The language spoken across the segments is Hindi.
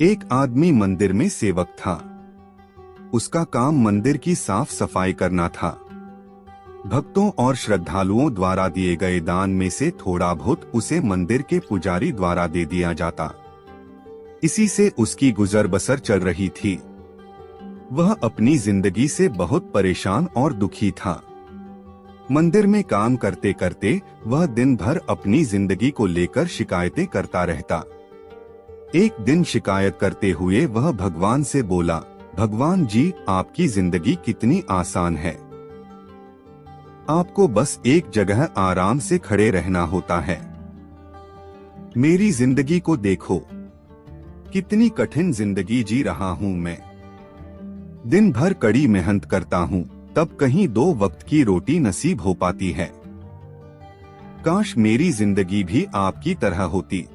एक आदमी मंदिर में सेवक था। उसका काम मंदिर की साफ सफाई करना था। भक्तों और श्रद्धालुओं द्वारा दिए गए दान में से थोड़ा बहुत उसे मंदिर के पुजारी द्वारा दे दिया जाता। इसी से उसकी गुजर बसर चल रही थी। वह अपनी जिंदगी से बहुत परेशान और दुखी था। मंदिर में काम करते करते वह दिन भर अपनी जिंदगी को लेकर शिकायतें करता रहता। एक दिन शिकायत करते हुए वह भगवान से बोला, भगवान जी, आपकी जिंदगी कितनी आसान है। आपको बस एक जगह आराम से खड़े रहना होता है। मेरी जिंदगी को देखो, कितनी कठिन जिंदगी जी रहा हूँ मैं। दिन भर कड़ी मेहनत करता हूँ, तब कहीं 2 वक्त की रोटी नसीब हो पाती है। काश मेरी जिंदगी भी आपकी तरह होती।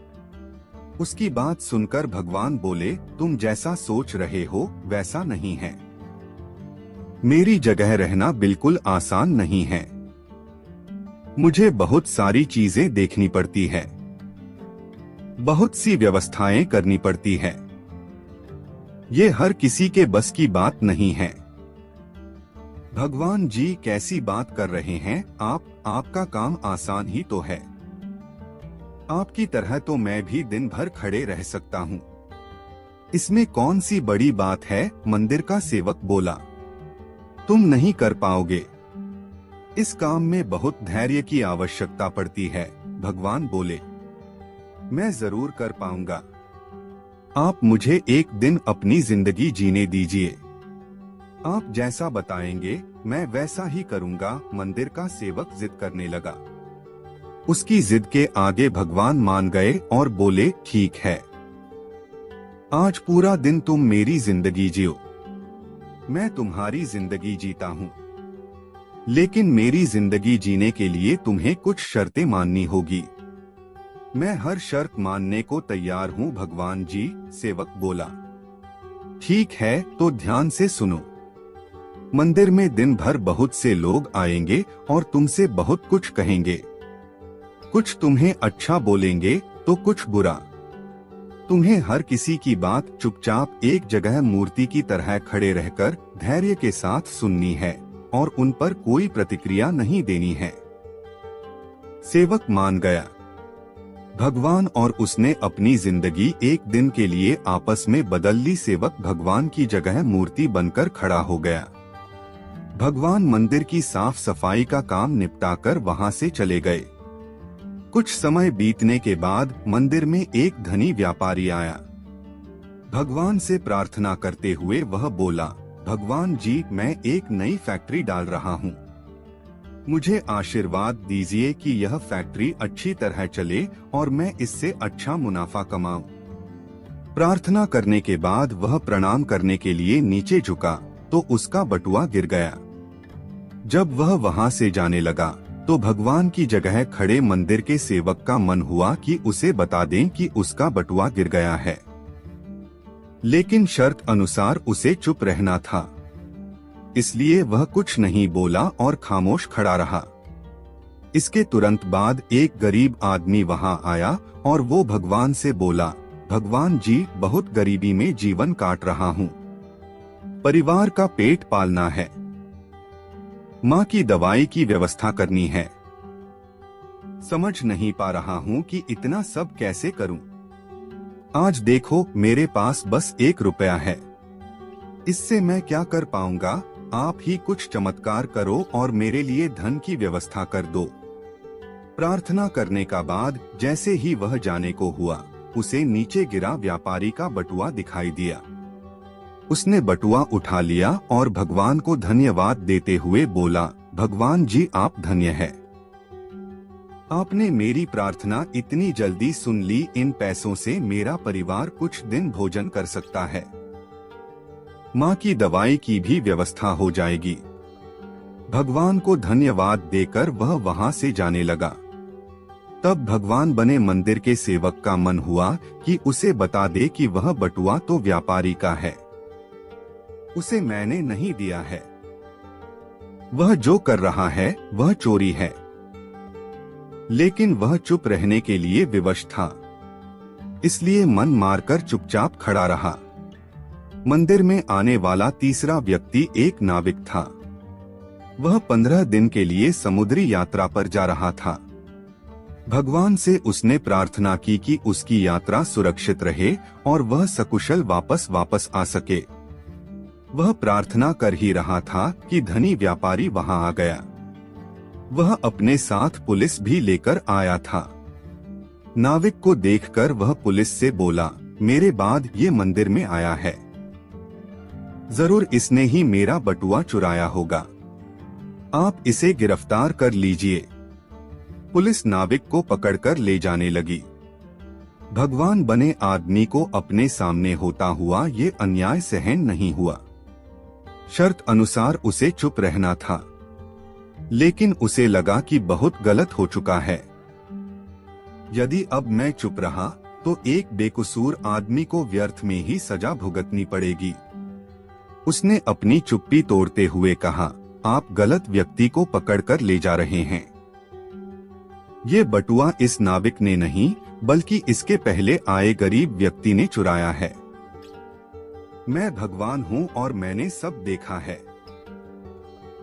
उसकी बात सुनकर भगवान बोले, तुम जैसा सोच रहे हो वैसा नहीं है। मेरी जगह रहना बिल्कुल आसान नहीं है। मुझे बहुत सारी चीजें देखनी पड़ती है, बहुत सी व्यवस्थाएं करनी पड़ती है। ये हर किसी के बस की बात नहीं है। भगवान जी, कैसी बात कर रहे हैं आप? आपका काम आसान ही तो है। आपकी तरह तो मैं भी दिन भर खड़े रह सकता हूँ। इसमें कौन सी बड़ी बात है? मंदिर का सेवक बोला। तुम नहीं कर पाओगे। इस काम में बहुत धैर्य की आवश्यकता पड़ती है। भगवान बोले, मैं जरूर कर पाऊंगा। आप मुझे एक दिन अपनी जिंदगी जीने दीजिए। आप जैसा बताएंगे मैं वैसा ही करूंगा। मंदिर का सेवक जिद करने लगा। उसकी जिद के आगे भगवान मान गए और बोले, ठीक है, आज पूरा दिन तुम मेरी जिंदगी जियो। मैं तुम्हारी जिंदगी जीता हूँ, लेकिन मेरी जिंदगी जीने के लिए तुम्हें कुछ शर्तें माननी होगी। मैं हर शर्त मानने को तैयार हूँ भगवान जी, सेवक बोला। ठीक है, तो ध्यान से सुनो। मंदिर में दिन भर बहुत से लोग आएंगे और तुमसे बहुत कुछ कहेंगे। कुछ तुम्हें अच्छा बोलेंगे तो कुछ बुरा। तुम्हें हर किसी की बात चुपचाप एक जगह मूर्ति की तरह खड़े रहकर धैर्य के साथ सुननी है और उन पर कोई प्रतिक्रिया नहीं देनी है। सेवक मान गया। भगवान और उसने अपनी जिंदगी एक दिन के लिए आपस में बदल ली। सेवक भगवान की जगह मूर्ति बनकर खड़ा हो गया। भगवान मंदिर की साफ सफाई का काम निपटाकर वहां से चले गए। कुछ समय बीतने के बाद मंदिर में एक धनी व्यापारी आया। भगवान से प्रार्थना करते हुए वह बोला, भगवान जी, मैं एक नई फैक्ट्री डाल रहा हूँ। मुझे आशीर्वाद दीजिए कि यह फैक्ट्री अच्छी तरह चले और मैं इससे अच्छा मुनाफा कमाऊं। प्रार्थना करने के बाद वह प्रणाम करने के लिए नीचे झुका तो उसका बटुआ गिर गया। जब वह वहां से जाने लगा तो भगवान की जगह खड़े मंदिर के सेवक का मन हुआ कि उसे बता दें कि उसका बटुआ गिर गया है, लेकिन शर्त अनुसार उसे चुप रहना था। इसलिए वह कुछ नहीं बोला और खामोश खड़ा रहा। इसके तुरंत बाद एक गरीब आदमी वहां आया और वो भगवान से बोला, भगवान जी, बहुत गरीबी में जीवन काट रहा हूँ। परिवार का पेट पालना है। माँ की दवाई की व्यवस्था करनी है। समझ नहीं पा रहा हूँ कि इतना सब कैसे करूँ। आज देखो, मेरे पास बस 1 रुपया है। इससे मैं क्या कर पाऊंगा? आप ही कुछ चमत्कार करो और मेरे लिए धन की व्यवस्था कर दो। प्रार्थना करने का बाद जैसे ही वह जाने को हुआ, उसे नीचे गिरा व्यापारी का बटुआ दिखाई दिया। उसने बटुआ उठा लिया और भगवान को धन्यवाद देते हुए बोला, भगवान जी, आप धन्य हैं। आपने मेरी प्रार्थना इतनी जल्दी सुन ली। इन पैसों से मेरा परिवार कुछ दिन भोजन कर सकता है। माँ की दवाई की भी व्यवस्था हो जाएगी। भगवान को धन्यवाद देकर वह वहां से जाने लगा। तब भगवान बने मंदिर के सेवक का मन हुआ कि उसे बता दे कि वह बटुआ तो व्यापारी का है, उसे मैंने नहीं दिया है। वह जो कर रहा है वह चोरी है। लेकिन वह चुप रहने के लिए विवश था। इसलिए मन मारकर चुपचाप खड़ा रहा। मंदिर में आने वाला तीसरा व्यक्ति एक नाविक था। वह 15 दिन के लिए समुद्री यात्रा पर जा रहा था। भगवान से उसने प्रार्थना की कि उसकी यात्रा सुरक्षित रहे और वह सकुशल वापस आ सके। वह प्रार्थना कर ही रहा था कि धनी व्यापारी वहां आ गया। वह अपने साथ पुलिस भी लेकर आया था। नाविक को देखकर वह पुलिस से बोला, मेरे बाद ये मंदिर में आया है, जरूर इसने ही मेरा बटुआ चुराया होगा, आप इसे गिरफ्तार कर लीजिए। पुलिस नाविक को पकड़कर ले जाने लगी। भगवान बने आदमी को अपने सामने होता हुआ ये अन्याय सहन नहीं हुआ। शर्त अनुसार उसे चुप रहना था, लेकिन उसे लगा कि बहुत गलत हो चुका है। यदि अब मैं चुप रहा तो एक बेकसूर आदमी को व्यर्थ में ही सजा भुगतनी पड़ेगी। उसने अपनी चुप्पी तोड़ते हुए कहा, आप गलत व्यक्ति को पकड़कर ले जा रहे हैं। ये बटुआ इस नाविक ने नहीं बल्कि इसके पहले आए गरीब व्यक्ति ने चुराया है। मैं भगवान हूँ और मैंने सब देखा है।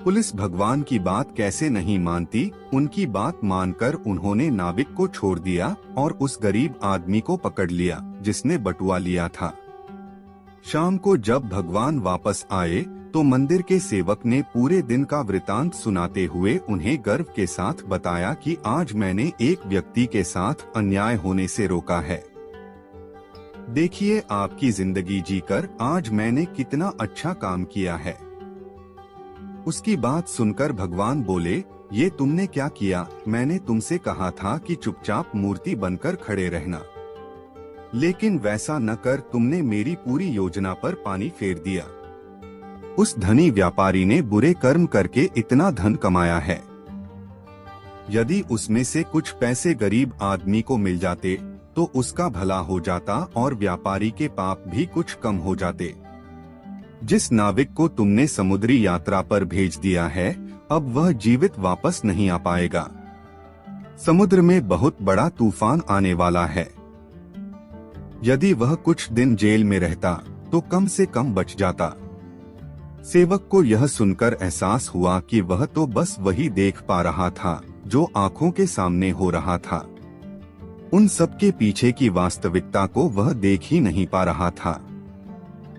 पुलिस भगवान की बात कैसे नहीं मानती, उनकी बात मानकर उन्होंने नाविक को छोड़ दिया और उस गरीब आदमी को पकड़ लिया जिसने बटुआ लिया था। शाम को जब भगवान वापस आए तो मंदिर के सेवक ने पूरे दिन का वृतांत सुनाते हुए उन्हें गर्व के साथ बताया कि आज मैंने एक व्यक्ति के साथ अन्याय होने से रोका है। देखिए आपकी जिंदगी जीकर आज मैंने कितना अच्छा काम किया है। उसकी बात सुनकर भगवान बोले, ये तुमने क्या किया? मैंने तुमसे कहा था कि चुपचाप मूर्ति बनकर खड़े रहना, लेकिन वैसा न कर तुमने मेरी पूरी योजना पर पानी फेर दिया। उस धनी व्यापारी ने बुरे कर्म करके इतना धन कमाया है। यदि उसमें से कुछ पैसे गरीब आदमी को मिल जाते तो उसका भला हो जाता और व्यापारी के पाप भी कुछ कम हो जाते। जिस नाविक को तुमने समुद्री यात्रा पर भेज दिया है, अब वह जीवित वापस नहीं आ पाएगा। समुद्र में बहुत बड़ा तूफान आने वाला है। यदि वह कुछ दिन जेल में रहता तो कम से कम बच जाता। सेवक को यह सुनकर एहसास हुआ कि वह तो बस वही देख पा रहा था जो आंखों के सामने हो रहा था। उन सबके पीछे की वास्तविकता को वह देख ही नहीं पा रहा था।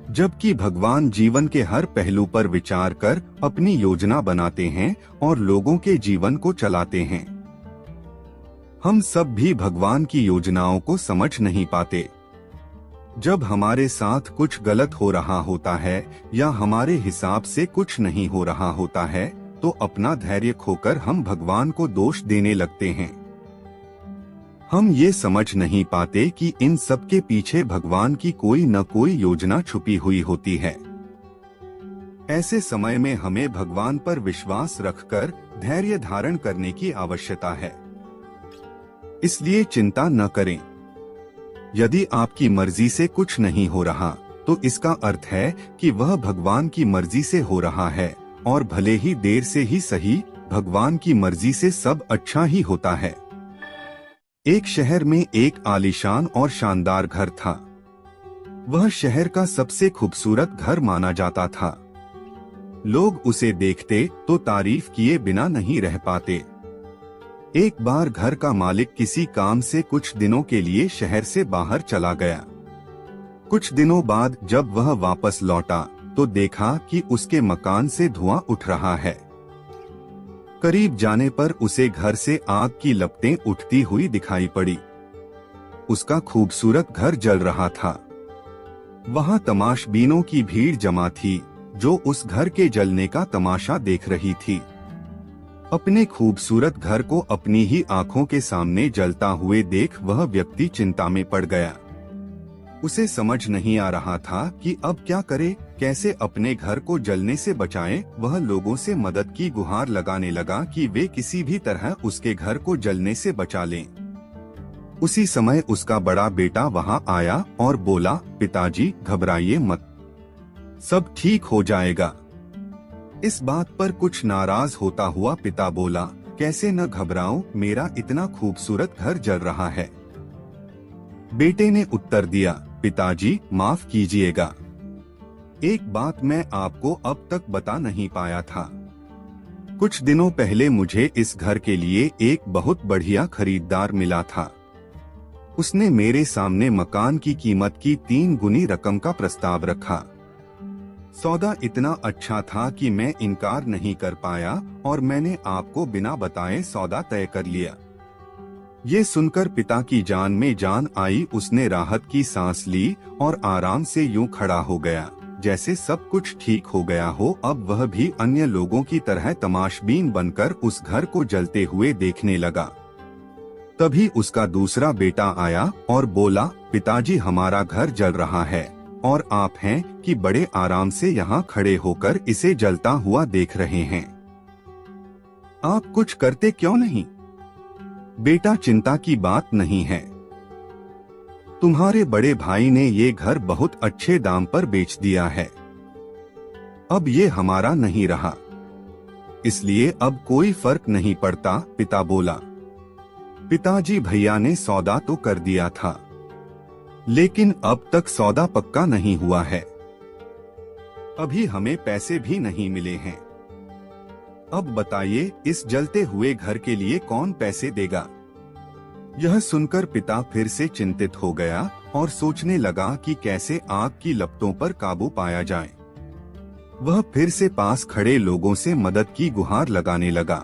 जबकि भगवान जीवन के हर पहलू पर विचार कर अपनी योजना बनाते हैं और लोगों के जीवन को चलाते हैं। हम सब भी भगवान की योजनाओं को समझ नहीं पाते। जब हमारे साथ कुछ गलत हो रहा होता है या हमारे हिसाब से कुछ नहीं हो रहा होता है तो अपना धैर्य खोकर हम भगवान को दोष देने लगते हैं। हम ये समझ नहीं पाते कि इन सब के पीछे भगवान की कोई न कोई योजना छुपी हुई होती है। ऐसे समय में हमें भगवान पर विश्वास रखकर धैर्य धारण करने की आवश्यकता है। इसलिए चिंता न करें। यदि आपकी मर्जी से कुछ नहीं हो रहा तो इसका अर्थ है कि वह भगवान की मर्जी से हो रहा है, और भले ही देर से ही सही, भगवान की मर्जी से सब अच्छा ही होता है। एक शहर में एक आलीशान और शानदार घर था। वह शहर का सबसे खूबसूरत घर माना जाता था। लोग उसे देखते तो तारीफ किए बिना नहीं रह पाते। एक बार घर का मालिक किसी काम से कुछ दिनों के लिए शहर से बाहर चला गया। कुछ दिनों बाद जब वह वापस लौटा तो देखा कि उसके मकान से धुआं उठ रहा है। करीब जाने पर उसे घर से आग की लपटें उठती हुई दिखाई पड़ी। उसका खूबसूरत घर जल रहा था। वहां तमाशबीनों की भीड़ जमा थी जो उस घर के जलने का तमाशा देख रही थी। अपने खूबसूरत घर को अपनी ही आंखों के सामने जलता हुए देख वह व्यक्ति चिंता में पड़ गया। उसे समझ नहीं आ रहा था कि अब क्या करे, कैसे अपने घर को जलने से बचाए। वह लोगों से मदद की गुहार लगाने लगा कि वे किसी भी तरह उसके घर को जलने से बचा लें। उसी समय उसका बड़ा बेटा वहां आया और बोला, पिताजी घबराइए मत, सब ठीक हो जाएगा। इस बात पर कुछ नाराज होता हुआ पिता बोला, कैसे न घबराऊं, मेरा इतना खूबसूरत घर जल रहा है। बेटे ने उत्तर दिया, पिताजी माफ कीजिएगा, एक बात मैं आपको अब तक बता नहीं पाया था। कुछ दिनों पहले मुझे इस घर के लिए एक बहुत बढ़िया खरीदार मिला था। उसने मेरे सामने मकान की कीमत की 3 गुनी रकम का प्रस्ताव रखा। सौदा इतना अच्छा था कि मैं इनकार नहीं कर पाया और मैंने आपको बिना बताए सौदा तय कर लिया। ये सुनकर पिता की जान में जान आई। उसने राहत की सांस ली और आराम से यूं खड़ा हो गया जैसे सब कुछ ठीक हो गया हो। अब वह भी अन्य लोगों की तरह तमाशबीन बनकर उस घर को जलते हुए देखने लगा। तभी उसका दूसरा बेटा आया और बोला, पिताजी हमारा घर जल रहा है और आप हैं कि बड़े आराम से यहाँ खड़े होकर इसे जलता हुआ देख रहे हैं। आप कुछ करते क्यों नहीं? बेटा, चिंता की बात नहीं है, तुम्हारे बड़े भाई ने ये घर बहुत अच्छे दाम पर बेच दिया है। अब ये हमारा नहीं रहा, इसलिए अब कोई फर्क नहीं पड़ता, पिता बोला। पिताजी, भैया ने सौदा तो कर दिया था, लेकिन अब तक सौदा पक्का नहीं हुआ है। अभी हमें पैसे भी नहीं मिले हैं। अब बताइए, इस जलते हुए घर के लिए कौन पैसे देगा? यह सुनकर पिता फिर से चिंतित हो गया और सोचने लगा कि कैसे आग की लपटों पर काबू पाया जाए। वह फिर से पास खड़े लोगों से मदद की गुहार लगाने लगा।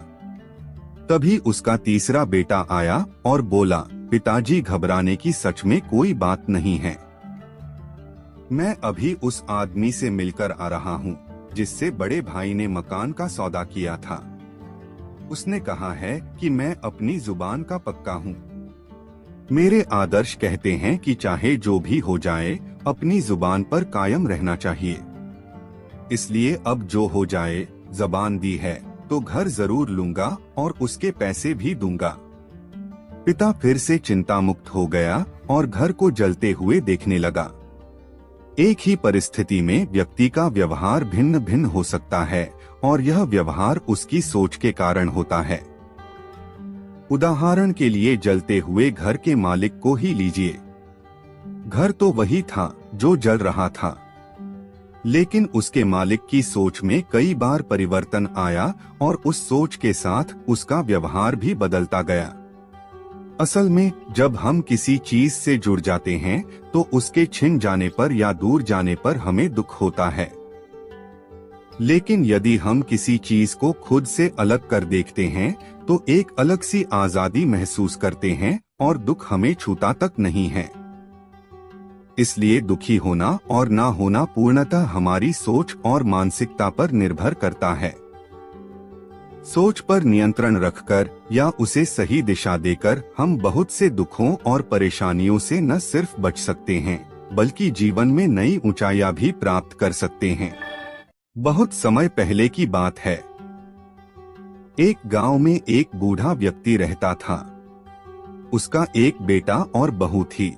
तभी उसका तीसरा बेटा आया और बोला, पिताजी घबराने की सच में कोई बात नहीं है। मैं अभी उस आदमी से मिलकर आ रहा हूँ जिससे बड़े भाई ने मकान का सौदा किया था। उसने कहा है कि मैं अपनी जुबान का पक्का हूँ। मेरे आदर्श कहते हैं कि चाहे जो भी हो जाए अपनी जुबान पर कायम रहना चाहिए। इसलिए अब जो हो जाए, ज़बान दी है तो घर जरूर लूंगा और उसके पैसे भी दूंगा। पिता फिर से चिंता मुक्त हो गया और घर को जलते हुए देखने लगा। एक ही परिस्थिति में व्यक्ति का व्यवहार भिन्न भिन्न हो सकता है और यह व्यवहार उसकी सोच के कारण होता है। उदाहरण के लिए जलते हुए घर के मालिक को ही लीजिए। घर तो वही था जो जल रहा था, लेकिन उसके मालिक की सोच में कई बार परिवर्तन आया और उस सोच के साथ उसका व्यवहार भी बदलता गया। असल में जब हम किसी चीज से जुड़ जाते हैं तो उसके छिन जाने पर या दूर जाने पर हमें दुख होता है, लेकिन यदि हम किसी चीज को खुद से अलग कर देखते हैं तो एक अलग सी आजादी महसूस करते हैं और दुख हमें छूता तक नहीं है। इसलिए दुखी होना और ना होना पूर्णतः हमारी सोच और मानसिकता पर निर्भर करता है। सोच पर नियंत्रण रखकर या उसे सही दिशा देकर हम बहुत से दुखों और परेशानियों से न सिर्फ बच सकते हैं बल्कि जीवन में नई ऊंचाइयां भी प्राप्त कर सकते हैं। बहुत समय पहले की बात है। एक गांव में एक बूढ़ा व्यक्ति रहता था। उसका एक बेटा और बहू थी।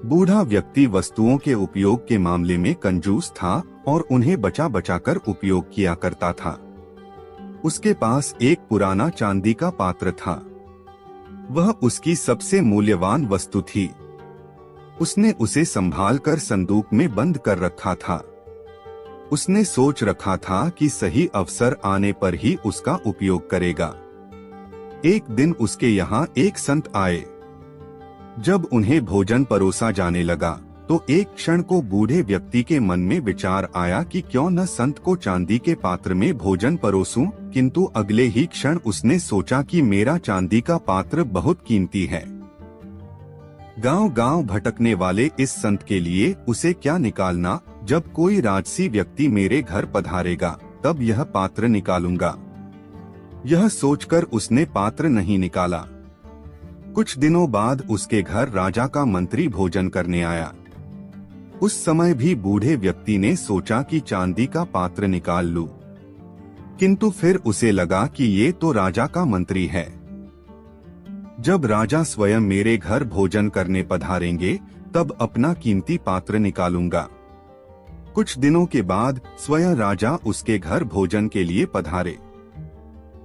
बूढ़ा व्यक्ति वस्तुओं के उपयोग के मामले में कंजूस था और उन्हें बचा बचा कर उपयोग किया करता था। उसके पास एक पुराना चांदी का पात्र था। वह उसकी सबसे मूल्यवान वस्तु थी। उसने उसे संभाल कर संदूक में बंद कर रखा था। उसने सोच रखा था कि सही अवसर आने पर ही उसका उपयोग करेगा। एक दिन उसके यहाँ एक संत आए। जब उन्हें भोजन परोसा जाने लगा तो एक क्षण को बूढ़े व्यक्ति के मन में विचार आया कि क्यों न संत को चांदी के पात्र में भोजन परोसूं, किंतु अगले ही क्षण उसने सोचा कि मेरा चांदी का पात्र बहुत कीमती है। गांव-गांव भटकने वाले इस संत के लिए उसे क्या निकालना, जब कोई राजसी व्यक्ति मेरे घर पधारेगा तब यह पात्र निकालूंगा। यह सोचकर उसने पात्र नहीं निकाला। कुछ दिनों बाद उसके घर राजा का मंत्री भोजन करने आया। उस समय भी बूढ़े व्यक्ति ने सोचा कि चांदी का पात्र निकाल लूं, किंतु फिर उसे लगा कि ये तो राजा का मंत्री है। जब राजा स्वयं मेरे घर भोजन करने पधारेंगे तब अपना कीमती पात्र निकालूंगा। कुछ दिनों के बाद स्वयं राजा उसके घर भोजन के लिए पधारे।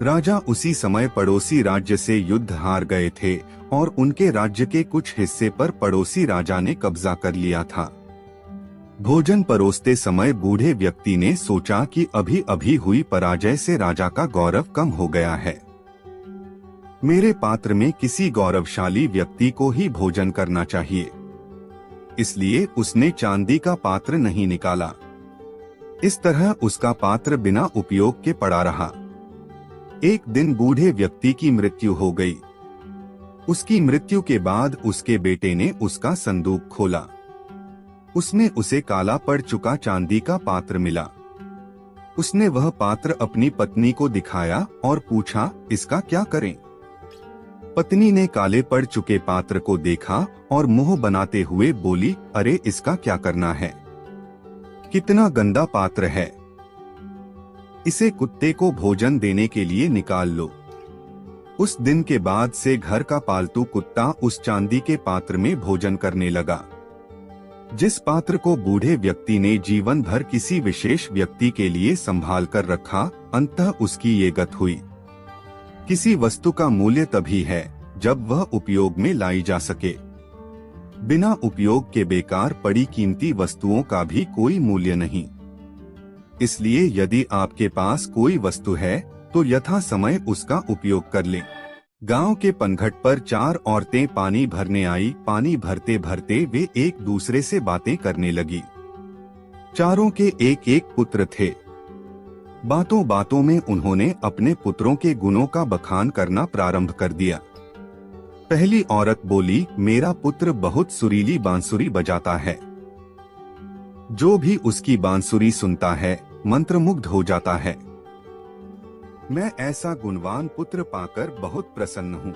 राजा उसी समय पड़ोसी राज्य से युद्ध हार गए थे और उनके राज्य के कुछ हिस्से पर पड़ोसी राजा ने कब्जा कर लिया था। भोजन परोसते समय बूढ़े व्यक्ति ने सोचा कि अभी अभी हुई पराजय से राजा का गौरव कम हो गया है। मेरे पात्र में किसी गौरवशाली व्यक्ति को ही भोजन करना चाहिए। इसलिए उसने चांदी का पात्र नहीं निकाला। इस तरह उसका पात्र बिना उपयोग के पड़ा रहा। एक दिन बूढ़े व्यक्ति की मृत्यु हो गई। उसकी मृत्यु के बाद उसके बेटे ने उसका संदूक खोला। उसमें उसे काला पड़ चुका चांदी का पात्र मिला। उसने वह पात्र अपनी पत्नी को दिखाया और पूछा, इसका क्या करें? पत्नी ने काले पड़ चुके पात्र को देखा और मुंह बनाते हुए बोली, अरे इसका क्या करना है? कितना गंदा पात्र है। इसे कुत्ते को भोजन देने के लिए निकाल लो। उस दिन के बाद से घर का पालतू कुत्ता उस चांदी के पात्र में भोजन करने लगा। जिस पात्र को बूढ़े व्यक्ति ने जीवन भर किसी विशेष व्यक्ति के लिए संभाल कर रखा, अंततः उसकी ये गत हुई। किसी वस्तु का मूल्य तभी है जब वह उपयोग में लाई जा सके। बिना उपयोग के बेकार पड़ी कीमती वस्तुओं का भी कोई मूल्य नहीं। इसलिए यदि आपके पास कोई वस्तु है तो यथा समय उसका उपयोग कर लें। गांव के पनघट पर 4 औरतें पानी भरने आई। पानी भरते भरते वे एक दूसरे से बातें करने लगी। चारों के एक एक पुत्र थे। बातों बातों में उन्होंने अपने पुत्रों के गुणों का बखान करना प्रारंभ कर दिया। पहली औरत बोली, मेरा पुत्र बहुत सुरीली बांसुरी बजाता है। जो भी उसकी बांसुरी सुनता है मंत्रमुग्ध हो जाता है। मैं ऐसा गुणवान पुत्र पाकर बहुत प्रसन्न हूँ।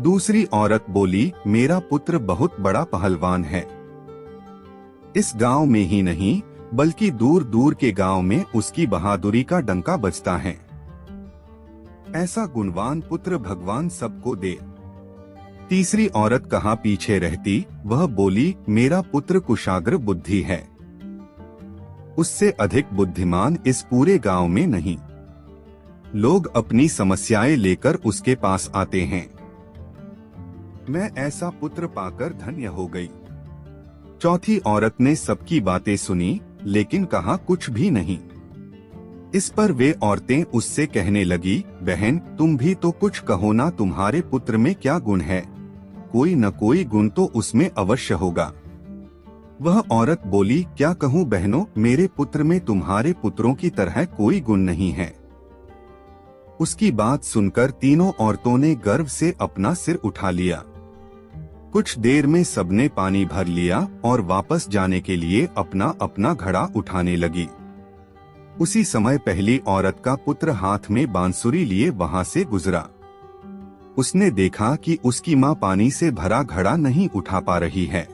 दूसरी औरत बोली, मेरा पुत्र बहुत बड़ा पहलवान है। इस गांव में ही नहीं बल्कि दूर दूर के गांव में उसकी बहादुरी का डंका बजता है। ऐसा गुणवान पुत्र भगवान सबको दे। तीसरी औरत कहाँ पीछे रहती, वह बोली, मेरा पुत्र कुशाग्र बुद्धि है। उससे अधिक बुद्धिमान इस पूरे गांव में नहीं। लोग अपनी समस्याएं लेकर उसके पास आते हैं। मैं ऐसा पुत्र पाकर धन्य हो गई। चौथी औरत ने सबकी बातें सुनी लेकिन कहा कुछ भी नहीं। इस पर वे औरतें उससे कहने लगी, बहन तुम भी तो कुछ कहो ना, तुम्हारे पुत्र में क्या गुण है? कोई न कोई गुण तो उसमें अवश्य होगा। वह औरत बोली, क्या कहूँ बहनों, मेरे पुत्र में तुम्हारे पुत्रों की तरह कोई गुण नहीं है। उसकी बात सुनकर तीनों औरतों ने गर्व से अपना सिर उठा लिया। कुछ देर में सबने पानी भर लिया और वापस जाने के लिए अपना अपना घड़ा उठाने लगी। उसी समय पहली औरत का पुत्र हाथ में बांसुरी लिए वहां से गुजरा। उसने देखा कि उसकी मां पानी से भरा घड़ा नहीं उठा पा रही है,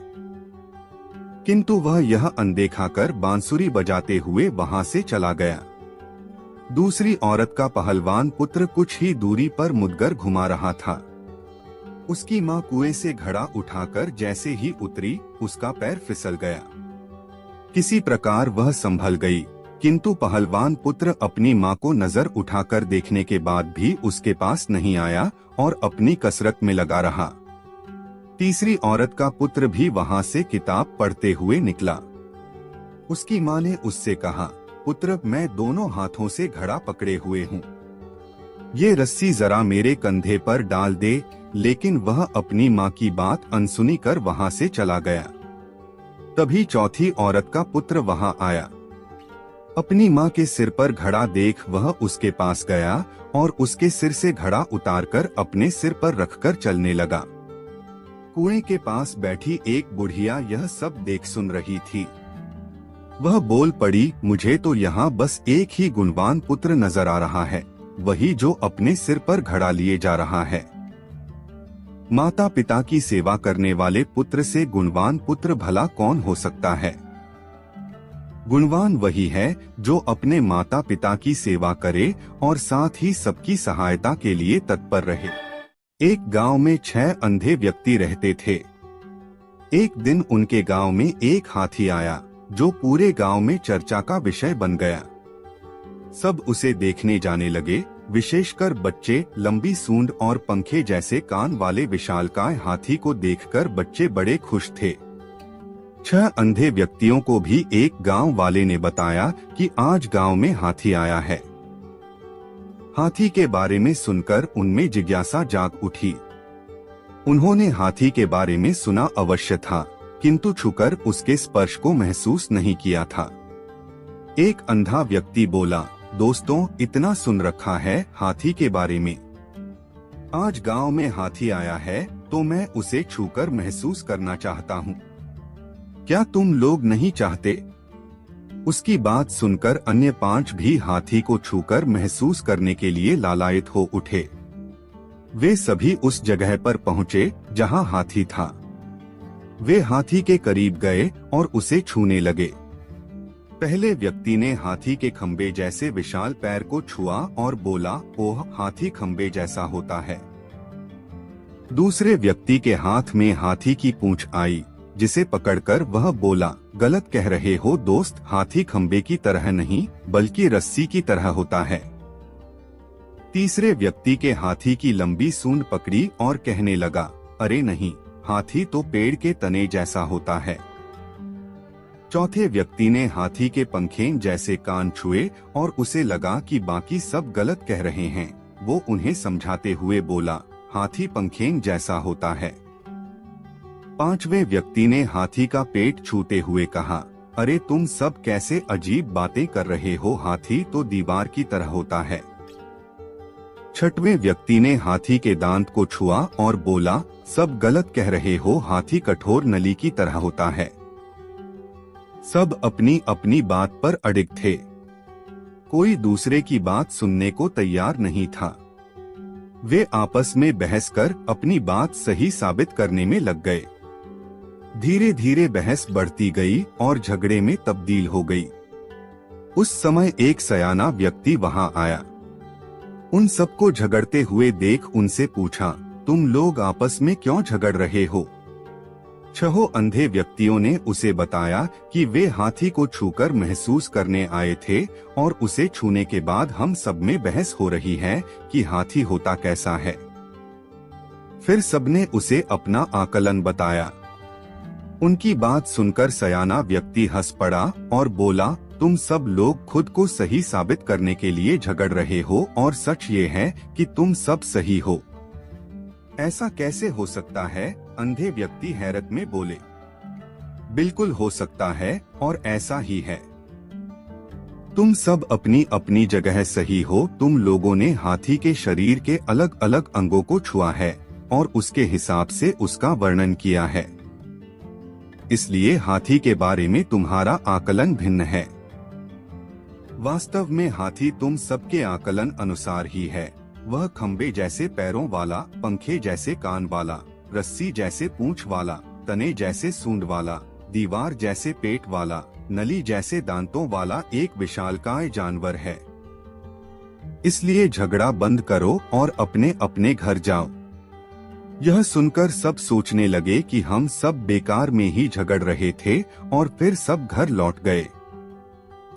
किंतु वह यह अनदेखा कर बांसुरी बजाते हुए वहां से चला गया। दूसरी औरत का पहलवान पुत्र कुछ ही दूरी पर मुदगर घुमा रहा था। उसकी मां कुएं से घड़ा उठाकर जैसे ही उतरी, उसका पैर फिसल गया। किसी प्रकार वह संभल गई, किंतु पहलवान पुत्र अपनी मां को नजर उठाकर देखने के बाद भी उसके पास नहीं आया और अपनी कसरत में लगा रहा। तीसरी औरत का पुत्र भी वहां से किताब पढ़ते हुए निकला। उसकी मां ने उससे कहा, पुत्र मैं दोनों हाथों से घड़ा पकड़े हुए हूँ, ये रस्सी जरा मेरे कंधे पर डाल दे। लेकिन वह अपनी मां की बात अनसुनी कर वहां से चला गया। तभी चौथी औरत का पुत्र वहां आया। अपनी मां के सिर पर घड़ा देख वह उसके पास गया और उसके सिर से घड़ा उतारकर अपने सिर पर रखकर चलने लगा। कुएं के पास बैठी एक बुढ़िया यह सब देख सुन रही थी। वह बोल पड़ी, मुझे तो यहाँ बस एक ही गुणवान पुत्र नजर आ रहा है, वही जो अपने सिर पर घड़ा लिए जा रहा है। माता पिता की सेवा करने वाले पुत्र से गुणवान पुत्र भला कौन हो सकता है? गुणवान वही है जो अपने माता पिता की सेवा करे और साथ ही सबकी सहायता के लिए तत्पर रहे। एक गांव में 6 अंधे व्यक्ति रहते थे। एक दिन उनके गांव में एक हाथी आया जो पूरे गांव में चर्चा का विषय बन गया। सब उसे देखने जाने लगे। विशेषकर बच्चे लंबी सूंड और पंखे जैसे कान वाले विशालकाय हाथी को देखकर बच्चे बड़े खुश थे। 6 अंधे व्यक्तियों को भी एक गांव वाले ने बताया कि आज गांव में हाथी आया है। हाथी के बारे में सुनकर उनमें जिज्ञासा जाग उठी। उन्होंने हाथी के बारे में सुना अवश्य था, किंतु छूकर उसके स्पर्श को महसूस नहीं किया था। एक अंधा व्यक्ति बोला, दोस्तों, इतना सुन रखा है हाथी के बारे में। आज गांव में हाथी आया है तो मैं उसे छूकर महसूस करना चाहता हूँ। क्या तुम लोग नहीं चाहते? उसकी बात सुनकर अन्य 5 भी हाथी को छूकर महसूस करने के लिए लालायित हो उठे। वे सभी उस जगह पर पहुँचे जहाँ हाथी था। वे हाथी के करीब गए और उसे छूने लगे। पहले व्यक्ति ने हाथी के खंबे जैसे विशाल पैर को छुआ और बोला, ओह, हाथी खंबे जैसा होता है। दूसरे व्यक्ति के हाथ में हाथी की पूंछ आई, जिसे पकड़कर वह बोला, गलत कह रहे हो दोस्त, हाथी खंबे की तरह नहीं बल्कि रस्सी की तरह होता है। तीसरे व्यक्ति के हाथी की लंबी सूंड पकड़ी और कहने लगा, अरे नहीं, हाथी तो पेड़ के तने जैसा होता है। चौथे व्यक्ति ने हाथी के पंखें जैसे कान छुए और उसे लगा कि बाकी सब गलत कह रहे हैं। वो उन्हें समझाते हुए बोला, हाथी पंखें जैसा होता है। पांचवें व्यक्ति ने हाथी का पेट छूते हुए कहा, अरे तुम सब कैसे अजीब बातें कर रहे हो, हाथी तो दीवार की तरह होता है। छठवें व्यक्ति ने हाथी के दांत को छुआ और बोला, सब गलत कह रहे हो, हाथी कठोर नली की तरह होता है। सब अपनी अपनी बात पर अडिग थे। कोई दूसरे की बात सुनने को तैयार नहीं था। वे आपस में बहस कर अपनी बात सही साबित करने में लग गए। धीरे धीरे बहस बढ़ती गई और झगड़े में तब्दील हो गई। उस समय एक सयाना व्यक्ति वहां आया। उन सबको झगड़ते हुए देख उनसे पूछा, तुम लोग आपस में क्यों झगड़ रहे हो? 6 अंधे व्यक्तियों ने उसे बताया कि वे हाथी को छूकर महसूस करने आए थे और उसे छूने के बाद हम सब में बहस हो रही है कि हाथी होता कैसा है। फिर सबने उसे अपना आकलन बताया। उनकी बात सुनकर सयाना व्यक्ति हंस पड़ा और बोला, तुम सब लोग खुद को सही साबित करने के लिए झगड़ रहे हो और सच ये है कि तुम सब सही हो। ऐसा कैसे हो सकता है? अंधे व्यक्ति हैरत में बोले। बिल्कुल हो सकता है और ऐसा ही है। तुम सब अपनी अपनी जगह सही हो। तुम लोगों ने हाथी के शरीर के अलग अलग अंगों को छुआ है और उसके हिसाब से उसका वर्णन किया है। इसलिए हाथी के बारे में तुम्हारा आकलन भिन्न है। वास्तव में हाथी तुम सबके आकलन अनुसार ही है। वह खंबे जैसे पैरों वाला, पंखे जैसे कान वाला, रस्सी जैसे पूंछ वाला, तने जैसे सूंड वाला, दीवार जैसे पेट वाला, नली जैसे दांतों वाला एक विशालकाय जानवर है। इसलिए झगड़ा बंद करो और अपने अपने घर जाओ। यह सुनकर सब सोचने लगे कि हम सब बेकार में ही झगड़ रहे थे और फिर सब घर लौट गए।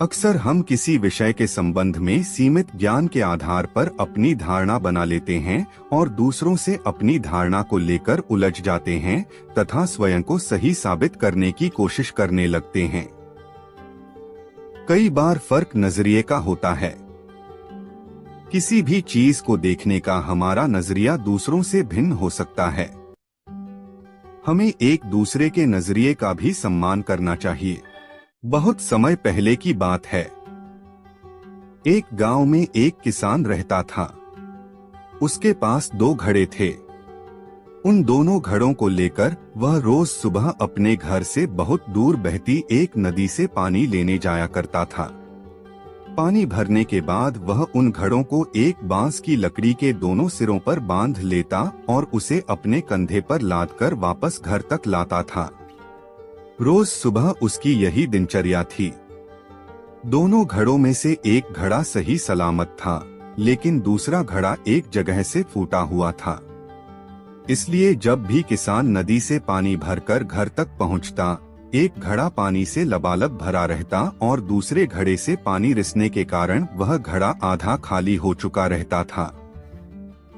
अक्सर हम किसी विषय के संबंध में सीमित ज्ञान के आधार पर अपनी धारणा बना लेते हैं और दूसरों से अपनी धारणा को लेकर उलझ जाते हैं तथा स्वयं को सही साबित करने की कोशिश करने लगते हैं। कई बार फर्क नजरिए का होता है। किसी भी चीज को देखने का हमारा नजरिया दूसरों से भिन्न हो सकता है। हमें एक दूसरे के नजरिए का भी सम्मान करना चाहिए। बहुत समय पहले की बात है। एक गांव में एक किसान रहता था। उसके पास 2 घड़े थे। उन दोनों घड़ों को लेकर वह रोज सुबह अपने घर से बहुत दूर बहती एक नदी से पानी लेने जाया करता था। पानी भरने के बाद वह उन घड़ों को एक बांस की लकड़ी के दोनों सिरों पर बांध लेता और उसे अपने कंधे पर लादकर वापस घर तक लाता था। रोज सुबह उसकी यही दिनचर्या थी। दोनों घड़ों में से एक घड़ा सही सलामत था, लेकिन दूसरा घड़ा एक जगह से फूटा हुआ था। इसलिए जब भी किसान नदी से पानी भरकर घर तक पहुंचता, एक घड़ा पानी से लबालब भरा रहता और दूसरे घड़े से पानी रिसने के कारण वह घड़ा आधा खाली हो चुका रहता था।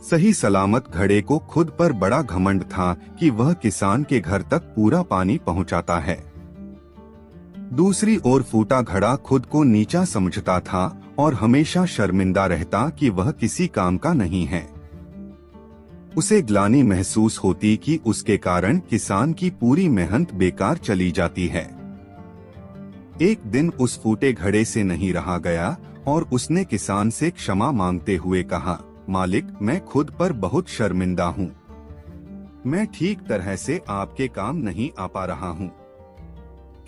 सही सलामत घड़े को खुद पर बड़ा घमंड था कि वह किसान के घर तक पूरा पानी पहुंचाता है। दूसरी ओर फूटा घड़ा खुद को नीचा समझता था और हमेशा शर्मिंदा रहता कि वह किसी काम का नहीं है। उसे ग्लानि महसूस होती कि उसके कारण किसान की पूरी मेहनत बेकार चली जाती है। एक दिन उस फूटे घड़े से नहीं रहा गया और उसने किसान से क्षमा मांगते हुए कहा, मालिक, मैं खुद पर बहुत शर्मिंदा हूँ। मैं ठीक तरह से आपके काम नहीं आ पा रहा हूँ।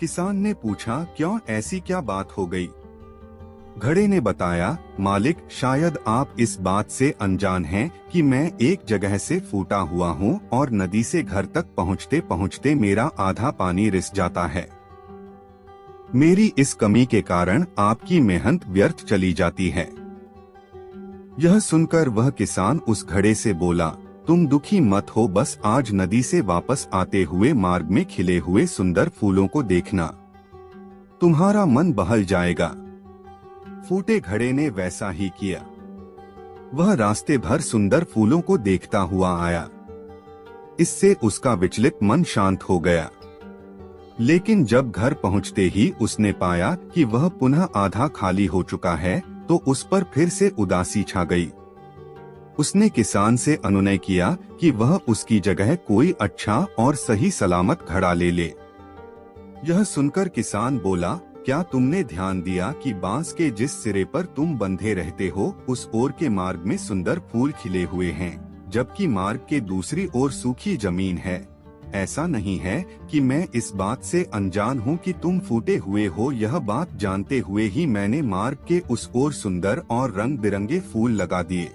किसान ने पूछा, क्यों, ऐसी क्या बात हो गई? घड़े ने बताया, मालिक, शायद आप इस बात से अनजान हैं कि मैं एक जगह से फूटा हुआ हूँ और नदी से घर तक पहुँचते पहुँचते मेरा आधा पानी रिस जाता है। मेरी इस कमी के कारण आपकी मेहनत व्यर्थ चली जाती है। यह सुनकर वह किसान उस घड़े से बोला, तुम दुखी मत हो, बस आज नदी से वापस आते हुए मार्ग में खिले हुए सुंदर फूलों को देखना, तुम्हारा मन बहल जाएगा। फूटे घड़े ने वैसा ही किया। वह रास्ते भर सुंदर फूलों को देखता हुआ आया। इससे उसका विचलित मन शांत हो गया। लेकिन जब घर पहुंचते ही उसने पाया कि वह पुनः आधा खाली हो चुका है, तो उस पर फिर से उदासी छा गई। उसने किसान से अनुनय किया कि वह उसकी जगह कोई अच्छा और सही सलामत घड़ा ले ले। यह सुनकर किसान बोला, क्या तुमने ध्यान दिया कि बांस के जिस सिरे पर तुम बंधे रहते हो उस ओर के मार्ग में सुंदर फूल खिले हुए हैं, जबकि मार्ग के दूसरी ओर सूखी जमीन है। ऐसा नहीं है कि मैं इस बात से अनजान हूँ कि तुम फूटे हुए हो। यह बात जानते हुए ही मैंने मार्ग के उस ओर सुंदर और रंग बिरंगे फूल लगा दिए।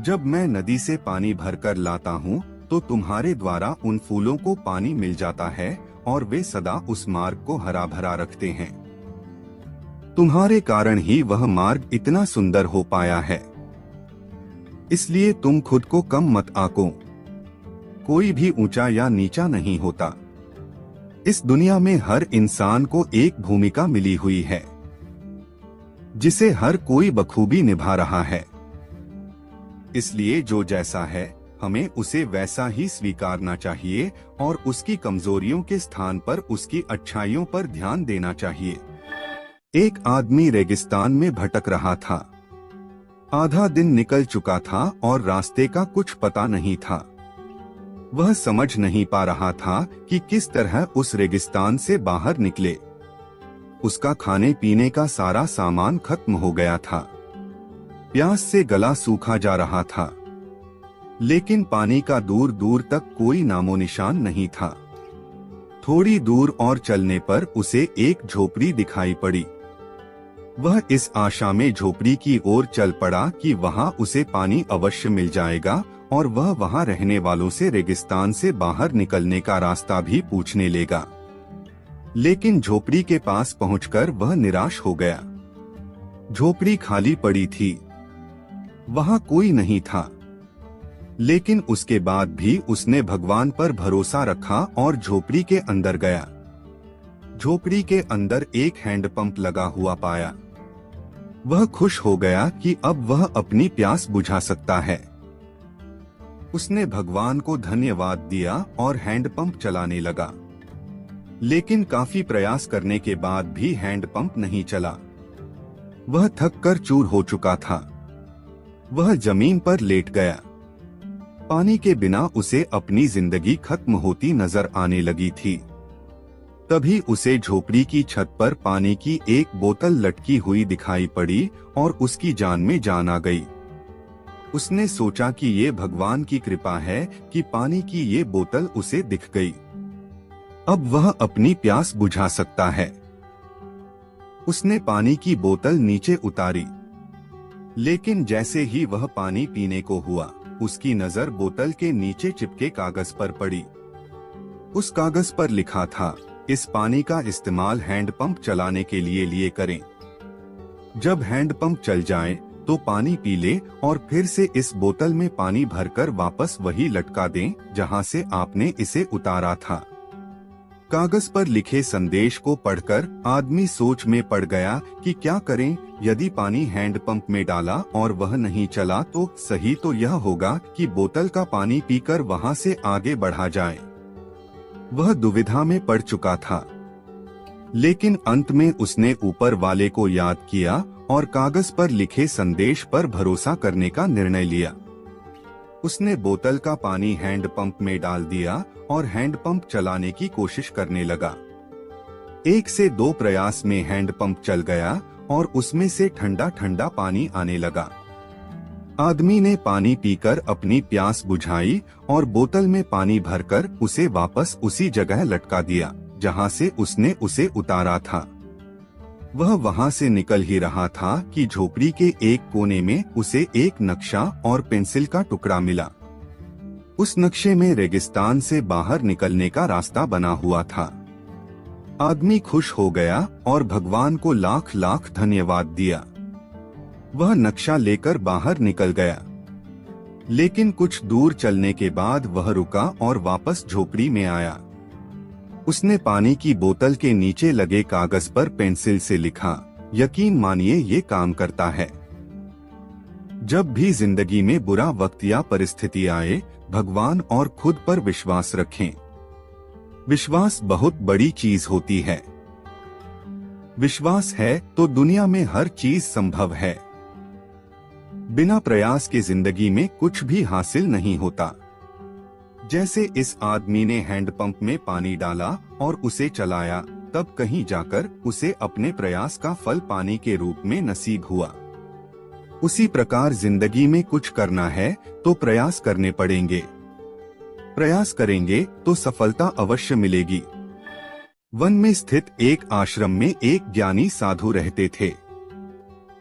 जब मैं नदी से पानी भरकर लाता हूँ तो तुम्हारे द्वारा उन फूलों को पानी मिल जाता है और वे सदा उस मार्ग को हरा भरा रखते हैं। तुम्हारे कारण ही वह मार्ग इतना सुंदर हो पाया है। इसलिए तुम खुद को कम मत आको। कोई भी ऊंचा या नीचा नहीं होता। इस दुनिया में हर इंसान को एक भूमिका मिली हुई है जिसे हर कोई बखूबी निभा रहा है। इसलिए जो जैसा है हमें उसे वैसा ही स्वीकारना चाहिए और उसकी कमजोरियों के स्थान पर उसकी अच्छाइयों पर ध्यान देना चाहिए। एक आदमी रेगिस्तान में भटक रहा था। आधा दिन निकल चुका था और रास्ते का कुछ पता नहीं था। वह समझ नहीं पा रहा था कि किस तरह उस रेगिस्तान से बाहर निकले। उसका खाने पीने का सारा सामान खत्म हो गया था। प्यास से गला सूखा जा रहा था, लेकिन पानी का दूर दूर तक कोई नामो निशान नहीं था। थोड़ी दूर और चलने पर उसे एक झोपड़ी दिखाई पड़ी। वह इस आशा में झोपड़ी की ओर चल पड़ा कि वहां उसे पानी अवश्य मिल जाएगा और वह वहां रहने वालों से रेगिस्तान से बाहर निकलने का रास्ता भी पूछने लेगा। लेकिन झोपड़ी के पास पहुंचकर वह निराश हो गया। झोपड़ी खाली पड़ी थी, वहां कोई नहीं था। लेकिन उसके बाद भी उसने भगवान पर भरोसा रखा और झोपड़ी के अंदर गया। झोपड़ी के अंदर एक हैंडपंप लगा हुआ पाया। वह खुश हो गया कि अब वह अपनी प्यास बुझा सकता है। उसने भगवान को धन्यवाद दिया और हैंडपंप चलाने लगा। लेकिन काफी प्रयास करने के बाद भी हैंडपंप नहीं चला। वह थक कर चूर हो चुका था। वह जमीन पर लेट गया। पानी के बिना उसे अपनी जिंदगी खत्म होती नजर आने लगी थी। तभी उसे झोपड़ी की छत पर पानी की एक बोतल लटकी हुई दिखाई पड़ी और उसकी जान में जान आ गई। उसने सोचा कि ये भगवान की कृपा है कि पानी की ये बोतल उसे दिख गई। अब वह अपनी प्यास बुझा सकता है। उसने पानी की बोतल नीचे उतारी, लेकिन जैसे ही वह पानी पीने को हुआ उसकी नजर बोतल के नीचे चिपके कागज पर पड़ी। उस कागज पर लिखा था, इस पानी का इस्तेमाल हैंडपंप चलाने के लिए करें। जब हैंडपंप चल जाए तो पानी पी ले और फिर से इस बोतल में पानी भरकर वापस वही लटका दें जहां से आपने इसे उतारा था। कागज पर लिखे संदेश को पढ़कर आदमी सोच में पड़ गया कि क्या करें। यदि पानी हैंडपंप में डाला और वह नहीं चला तो सही तो यह होगा कि बोतल का पानी पीकर वहां से आगे बढ़ा जाए। वह दुविधा में पड़ चुका था, लेकिन अंत में उसने ऊपर वाले को याद किया और कागज पर लिखे संदेश पर भरोसा करने का निर्णय लिया। उसने बोतल का पानी हैंडपंप में डाल दिया और हैंडपंप चलाने की कोशिश करने लगा। 1 से 2 प्रयास में हैंडपंप चल गया और उसमें से ठंडा ठंडा पानी आने लगा। आदमी ने पानी पीकर अपनी प्यास बुझाई और बोतल में पानी भरकर उसे वापस उसी जगह लटका दिया जहां से उसने उसे उतारा था। वह वहां से निकल ही रहा था कि झोपड़ी के एक कोने में उसे एक नक्शा और पेंसिल का टुकड़ा मिला। उस नक्शे में रेगिस्तान से बाहर निकलने का रास्ता बना हुआ था। आदमी खुश हो गया और भगवान को लाख लाख धन्यवाद दिया। वह नक्शा लेकर बाहर निकल गया, लेकिन कुछ दूर चलने के बाद वह रुका और वापस झोपड़ी में आया। उसने पानी की बोतल के नीचे लगे कागज पर पेंसिल से लिखा, यकीन मानिए ये काम करता है। जब भी जिंदगी में बुरा वक्त या परिस्थिति आए, भगवान और खुद पर विश्वास रखें। विश्वास बहुत बड़ी चीज होती है। विश्वास है तो दुनिया में हर चीज संभव है। बिना प्रयास के जिंदगी में कुछ भी हासिल नहीं होता। जैसे इस आदमी ने हैंडपंप में पानी डाला और उसे चलाया, तब कहीं जाकर उसे अपने प्रयास का फल पानी के रूप में नसीब हुआ। उसी प्रकार जिंदगी में कुछ करना है तो प्रयास करने पड़ेंगे। प्रयास करेंगे तो सफलता अवश्य मिलेगी। वन में स्थित एक आश्रम में एक ज्ञानी साधु रहते थे।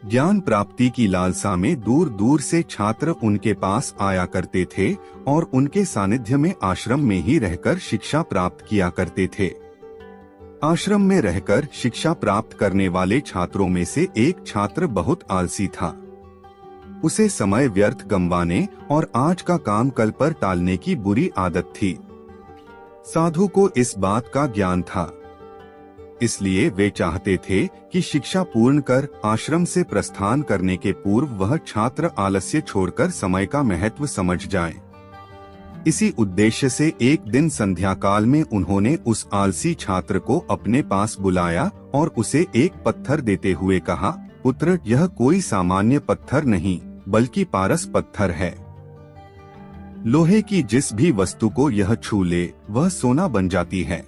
ज्ञान प्राप्ति की लालसा में दूर दूर से छात्र उनके पास आया करते थे और उनके सानिध्य में आश्रम में ही रहकर शिक्षा प्राप्त किया करते थे। आश्रम में रहकर शिक्षा प्राप्त करने वाले छात्रों में से एक छात्र बहुत आलसी था। उसे समय व्यर्थ गंवाने और आज का काम कल पर टालने की बुरी आदत थी। साधु को इस बात का ज्ञान था, इसलिए वे चाहते थे कि शिक्षा पूर्ण कर आश्रम से प्रस्थान करने के पूर्व वह छात्र आलस्य छोड़कर समय का महत्व समझ जाए। इसी उद्देश्य से एक दिन संध्या काल में उन्होंने उस आलसी छात्र को अपने पास बुलाया और उसे एक पत्थर देते हुए कहा, पुत्र, यह कोई सामान्य पत्थर नहीं बल्कि पारस पत्थर है। लोहे की जिस भी वस्तु को यह छू ले वह सोना बन जाती है।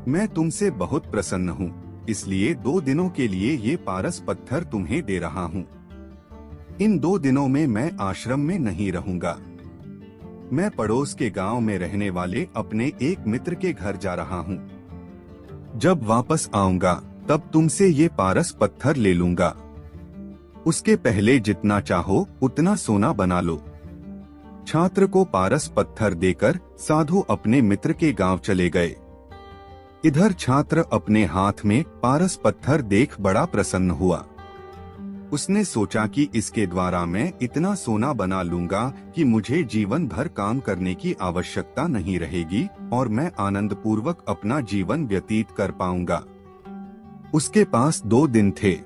मैं तुमसे बहुत प्रसन्न हूँ, इसलिए 2 दिनों के लिए ये पारस पत्थर तुम्हें दे रहा हूँ। इन 2 दिनों में मैं आश्रम में नहीं रहूंगा। मैं पड़ोस के गांव में रहने वाले अपने एक मित्र के घर जा रहा हूँ। जब वापस आऊंगा तब तुमसे ये पारस पत्थर ले लूंगा। उसके पहले जितना चाहो उतना सोना बना लो। छात्र को पारस पत्थर देकर साधु अपने मित्र के गांव चले गए। इधर छात्र अपने हाथ में पारस पत्थर देख बड़ा प्रसन्न हुआ। उसने सोचा कि इसके द्वारा मैं इतना सोना बना लूंगा कि मुझे जीवन भर काम करने की आवश्यकता नहीं रहेगी और मैं आनंद पूर्वक अपना जीवन व्यतीत कर पाऊंगा। उसके पास 2 दिन थे।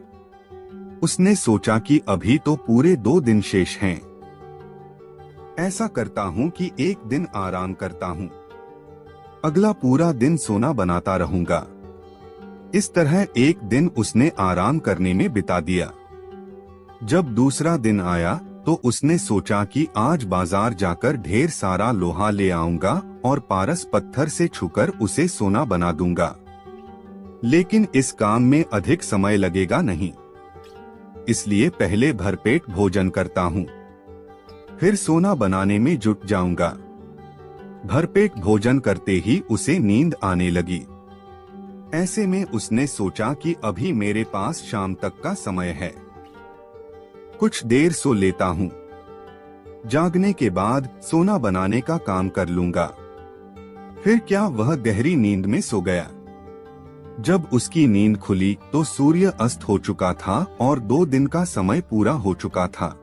उसने सोचा कि अभी तो पूरे 2 दिन शेष हैं। ऐसा करता हूँ कि एक दिन आराम करता हूँ, अगला पूरा दिन सोना बनाता रहूंगा। इस तरह एक दिन उसने आराम करने में बिता दिया। जब दूसरा दिन आया तो उसने सोचा कि आज बाजार जाकर ढेर सारा लोहा ले आऊंगा और पारस पत्थर से छूकर उसे सोना बना दूंगा। लेकिन इस काम में अधिक समय लगेगा नहीं, इसलिए पहले भरपेट भोजन करता हूँ, फिर सोना बनाने में जुट जाऊंगा। भरपेट भोजन करते ही उसे नींद आने लगी। ऐसे में उसने सोचा कि अभी मेरे पास शाम तक का समय है, कुछ देर सो लेता हूँ। जागने के बाद सोना बनाने का काम कर लूंगा। फिर क्या वह गहरी नींद में सो गया। जब उसकी नींद खुली तो सूर्य अस्त हो चुका था और 2 दिन का समय पूरा हो चुका था।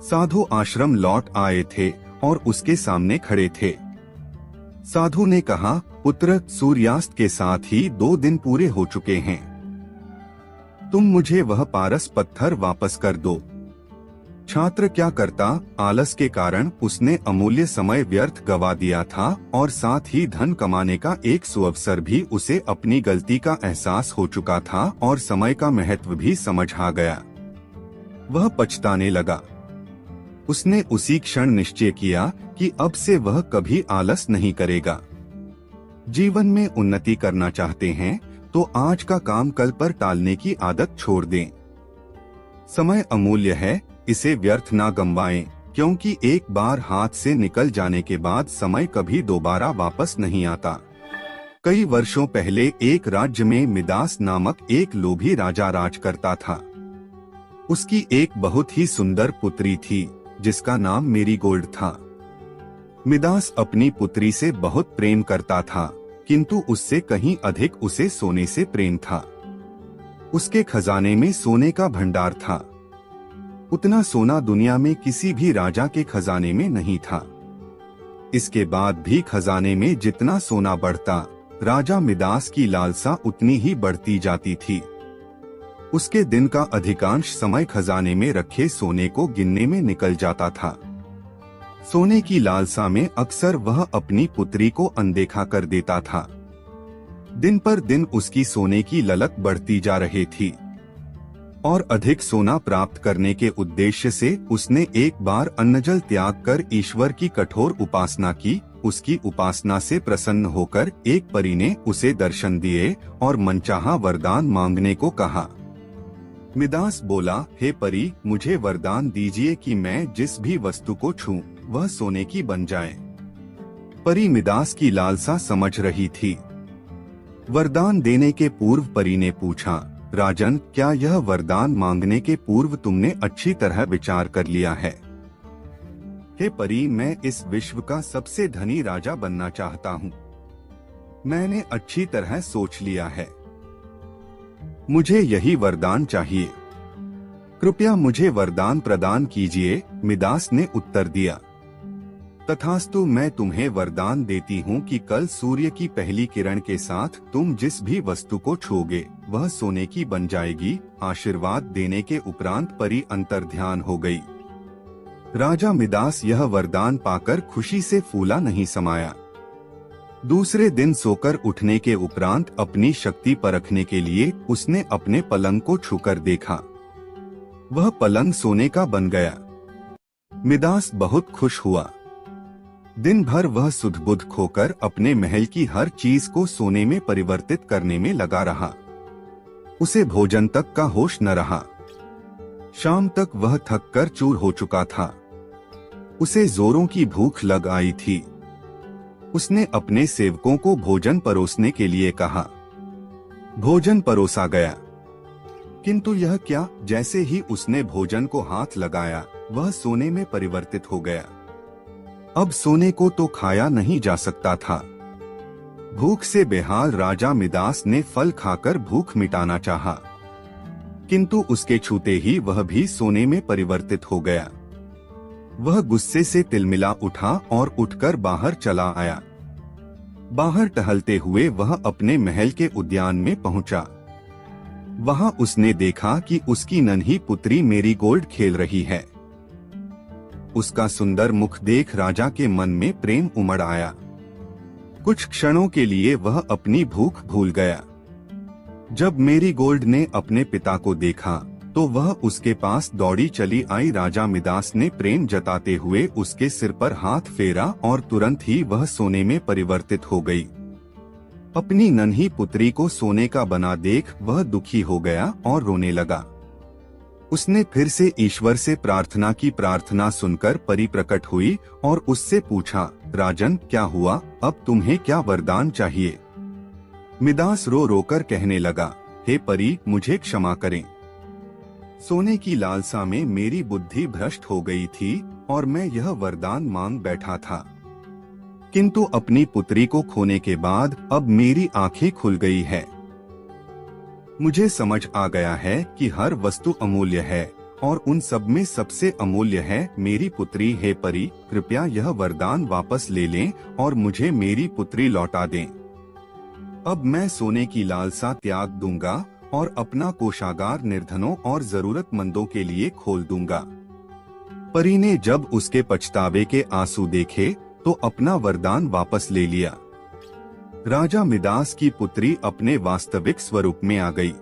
साधु आश्रम लौट आए थे और उसके सामने खड़े थे। साधु ने कहा, पुत्र, सूर्यास्त के साथ ही 2 दिन पूरे हो चुके हैं। तुम मुझे वह पारस पत्थर वापस कर दो। छात्र क्या करता, आलस के कारण उसने अमूल्य समय व्यर्थ गवा दिया था और साथ ही धन कमाने का एक सुअवसर भी उसे अपनी गलती का एहसास हो चुका था और समय का महत्व भी समझ आ गया। वह पछताने लगा। उसने उसी क्षण निश्चय किया कि अब से वह कभी आलस नहीं करेगा। जीवन में उन्नति करना चाहते हैं तो आज का काम कल पर टालने की आदत छोड़ दें। समय अमूल्य है, इसे व्यर्थ ना गंवाएं, क्योंकि एक बार हाथ से निकल जाने के बाद समय कभी दोबारा वापस नहीं आता। कई वर्षों पहले एक राज्य में मिदास नामक एक लोभी राजा राज करता था। उसकी एक बहुत ही सुंदर पुत्री थी जिसका नाम मेरीगोल्ड था। मिदास अपनी पुत्री से बहुत प्रेम करता था, किंतु उससे कहीं अधिक उसे सोने से प्रेम था। उसके खजाने में सोने का भंडार था। उतना सोना दुनिया में किसी भी राजा के खजाने में नहीं था। इसके बाद भी खजाने में जितना सोना बढ़ता, राजा मिदास की लालसा उतनी ही बढ़ती जाती थी। उसके दिन का अधिकांश समय खजाने में रखे सोने को गिनने में निकल जाता था। सोने की लालसा में अक्सर वह अपनी पुत्री को अनदेखा कर देता था। दिन पर दिन उसकी सोने की ललक बढ़ती जा रही थी और अधिक सोना प्राप्त करने के उद्देश्य से उसने एक बार अन्नजल त्याग कर ईश्वर की कठोर उपासना की। उसकी उपासना से प्रसन्न होकर एक परी ने उसे दर्शन दिए और मनचाहा वरदान मांगने को कहा। मिदास बोला, हे परी, मुझे वरदान दीजिए कि मैं जिस भी वस्तु को छूं वह सोने की बन जाए। परी मिदास की लालसा समझ रही थी। वरदान देने के पूर्व परी ने पूछा, राजन, क्या यह वरदान मांगने के पूर्व तुमने अच्छी तरह विचार कर लिया है? हे परी, मैं इस विश्व का सबसे धनी राजा बनना चाहता हूँ। मैंने अच्छी तरह सोच लिया है। मुझे यही वरदान चाहिए। कृपया मुझे वरदान प्रदान कीजिए। मिदास ने उत्तर दिया। तथास्तु, मैं तुम्हें वरदान देती हूँ कि कल सूर्य की पहली किरण के साथ तुम जिस भी वस्तु को छूओगे वह सोने की बन जाएगी। आशीर्वाद देने के उपरांत परी अंतर्ध्यान हो गई। राजा मिदास यह वरदान पाकर खुशी से फूला नहीं समाया। दूसरे दिन सोकर उठने के उपरांत अपनी शक्ति परखने के लिए उसने अपने पलंग को छूकर देखा। वह पलंग सोने का बन गया। मिदास बहुत खुश हुआ। दिन भर वह सुध-बुध खोकर अपने महल की हर चीज को सोने में परिवर्तित करने में लगा रहा। उसे भोजन तक का होश न रहा। शाम तक वह थक कर चूर हो चुका था। उसे जोरों की भूख लग आई थी। उसने अपने सेवकों को भोजन परोसने के लिए कहा। भोजन परोसा गया, किंतु यह क्या, जैसे ही उसने भोजन को हाथ लगाया वह सोने में परिवर्तित हो गया। अब सोने को तो खाया नहीं जा सकता था। भूख से बेहाल राजा मिदास ने फल खाकर भूख मिटाना चाहा, किंतु उसके छूते ही वह भी सोने में परिवर्तित हो गया। वह गुस्से से तिलमिला उठा और उठकर बाहर चला आया। बाहर टहलते हुए वह अपने महल के उद्यान में पहुंचा। वहां उसने देखा कि उसकी नन्ही पुत्री मेरीगोल्ड खेल रही है। उसका सुंदर मुख देख राजा के मन में प्रेम उमड़ आया। कुछ क्षणों के लिए वह अपनी भूख भूल गया। जब मेरीगोल्ड ने अपने पिता को देखा तो वह उसके पास दौड़ी चली आई। राजा मिदास ने प्रेम जताते हुए उसके सिर पर हाथ फेरा और तुरंत ही वह सोने में परिवर्तित हो गई। अपनी नन्ही पुत्री को सोने का बना देख वह दुखी हो गया और रोने लगा। उसने फिर से ईश्वर से प्रार्थना की। प्रार्थना सुनकर परी प्रकट हुई और उससे पूछा, राजन, क्या हुआ? अब तुम्हें क्या वरदान चाहिए? मिदास रो रोकर कहने लगा, हे परी, मुझे क्षमा करें। सोने की लालसा में मेरी बुद्धि भ्रष्ट हो गई थी और मैं यह वरदान मांग बैठा था, किंतु अपनी पुत्री को खोने के बाद अब मेरी आंखें खुल गई है। मुझे समझ आ गया है कि हर वस्तु अमूल्य है और उन सब में सबसे अमूल्य है मेरी पुत्री। हे परी, कृपया यह वरदान वापस ले लें और मुझे मेरी पुत्री लौटा दें। अब मैं सोने की लालसा त्याग दूंगा और अपना कोषागार निर्धनों और जरूरतमंदों के लिए खोल दूंगा। परी ने जब उसके पछतावे के आंसू देखे तो अपना वरदान वापस ले लिया। राजा मिदास की पुत्री अपने वास्तविक स्वरूप में आ गई।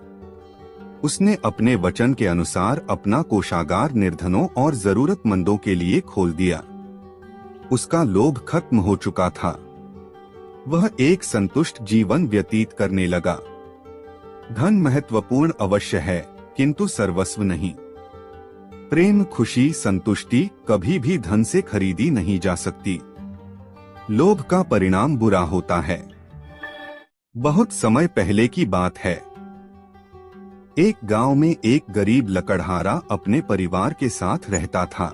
उसने अपने वचन के अनुसार अपना कोषागार निर्धनों और जरूरतमंदों के लिए खोल दिया। उसका लोभ खत्म हो चुका था। वह एक संतुष्ट जीवन व्यतीत करने लगा। धन महत्वपूर्ण अवश्य है, किंतु सर्वस्व नहीं। प्रेम, खुशी, संतुष्टि कभी भी धन से खरीदी नहीं जा सकती। लोभ का परिणाम बुरा होता है। बहुत समय पहले की बात है। एक गांव में एक गरीब लकड़हारा अपने परिवार के साथ रहता था।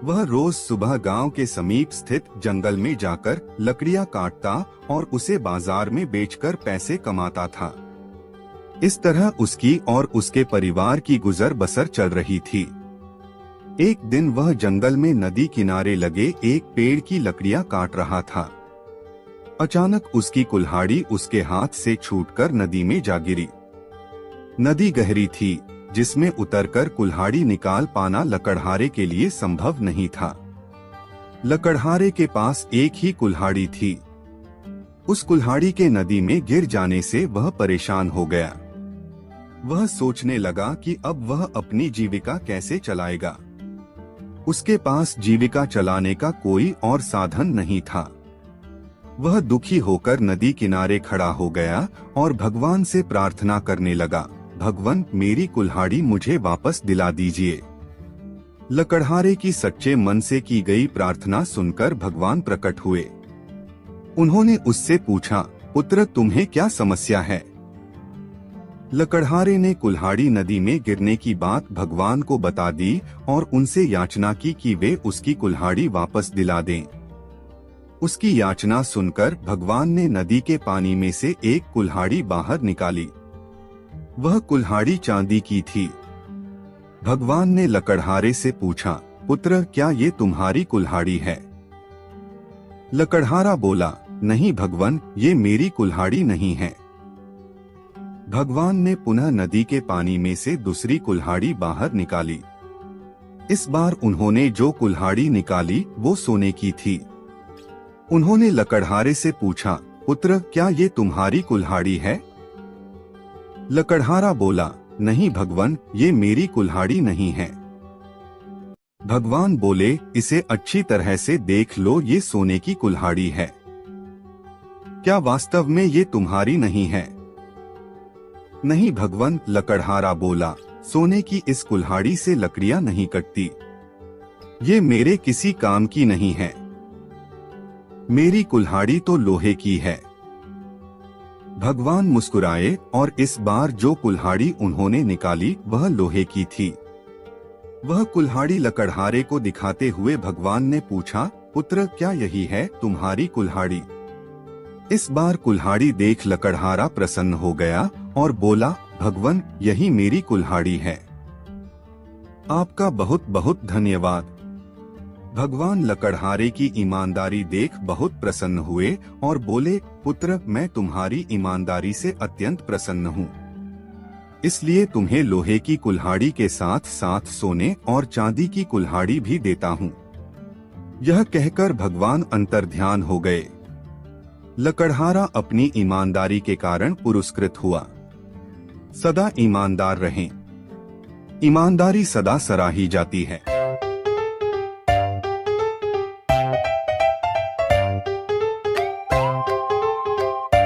वह रोज सुबह गांव के समीप स्थित जंगल में जाकर लकड़ियां काटता और उसे बाजार में बेचकर पैसे कमाता था। इस तरह उसकी और उसके परिवार की गुजर बसर चल रही थी। एक दिन वह जंगल में नदी किनारे लगे एक पेड़ की लकड़ियां काट रहा था। अचानक उसकी कुल्हाड़ी उसके हाथ से छूटकर नदी में जा गिरी। नदी गहरी थी, जिसमें उतरकर कुल्हाड़ी निकाल पाना लकड़हारे के लिए संभव नहीं था। लकड़हारे के पास एक ही कुल्हाड़ी थी। उस कुल्हाड़ी के नदी में गिर जाने से वह परेशान हो गया। वह सोचने लगा कि अब वह अपनी जीविका कैसे चलाएगा। उसके पास जीविका चलाने का कोई और साधन नहीं था। वह दुखी होकर नदी किनारे खड़ा हो गया और भगवान से प्रार्थना करने लगा, भगवान, मेरी कुल्हाड़ी मुझे वापस दिला दीजिए। लकड़हारे की सच्चे मन से की गई प्रार्थना सुनकर भगवान प्रकट हुए। उन्होंने उससे पूछा, पुत्र, तुम्हें क्या समस्या है? लकड़हारे ने कुल्हाड़ी नदी में गिरने की बात भगवान को बता दी और उनसे याचना की कि वे उसकी कुल्हाड़ी वापस दिला दें। उसकी याचना सुनकर भगवान ने नदी के पानी में से एक कुल्हाड़ी बाहर निकाली। वह कुल्हाड़ी चांदी की थी। भगवान ने लकड़हारे से पूछा, पुत्र, क्या ये तुम्हारी कुल्हाड़ी है? लकड़हारा बोला, नहीं भगवान, ये मेरी कुल्हाड़ी नहीं है। भगवान ने पुनः नदी के पानी में से दूसरी कुल्हाड़ी बाहर निकाली। इस बार उन्होंने जो कुल्हाड़ी निकाली वो सोने की थी। उन्होंने लकड़हारे से पूछा, पुत्र, क्या ये तुम्हारी कुल्हाड़ी है? लकड़हारा बोला, नहीं भगवान, ये मेरी कुल्हाड़ी नहीं है। भगवान बोले, इसे अच्छी तरह से देख लो, ये सोने की कुल्हाड़ी है। क्या वास्तव में ये तुम्हारी नहीं है? नहीं भगवान, लकड़हारा बोला, सोने की इस कुल्हाड़ी से लकड़ियां नहीं कटती। ये मेरे किसी काम की नहीं है। मेरी कुल्हाड़ी तो लोहे की है। भगवान मुस्कुराए और इस बार जो कुल्हाड़ी उन्होंने निकाली वह लोहे की थी। वह कुल्हाड़ी लकड़हारे को दिखाते हुए भगवान ने पूछा, पुत्र, क्या यही है तुम्हारी कुल्हाड़ी? इस बार कुल्हाड़ी देख लकड़हारा प्रसन्न हो गया और बोला, भगवान, यही मेरी कुल्हाड़ी है। आपका बहुत बहुत धन्यवाद। भगवान लकड़हारे की ईमानदारी देख बहुत प्रसन्न हुए और बोले, पुत्र, मैं तुम्हारी ईमानदारी से अत्यंत प्रसन्न हूँ। इसलिए तुम्हें लोहे की कुल्हाड़ी के साथ साथ सोने और चांदी की कुल्हाड़ी भी देता हूँ। यह कहकर भगवान अंतर्ध्यान हो गए। लकड़हारा अपनी ईमानदारी के कारण पुरस्कृत हुआ। सदा ईमानदार रहें। ईमानदारी सदा सराही जाती है।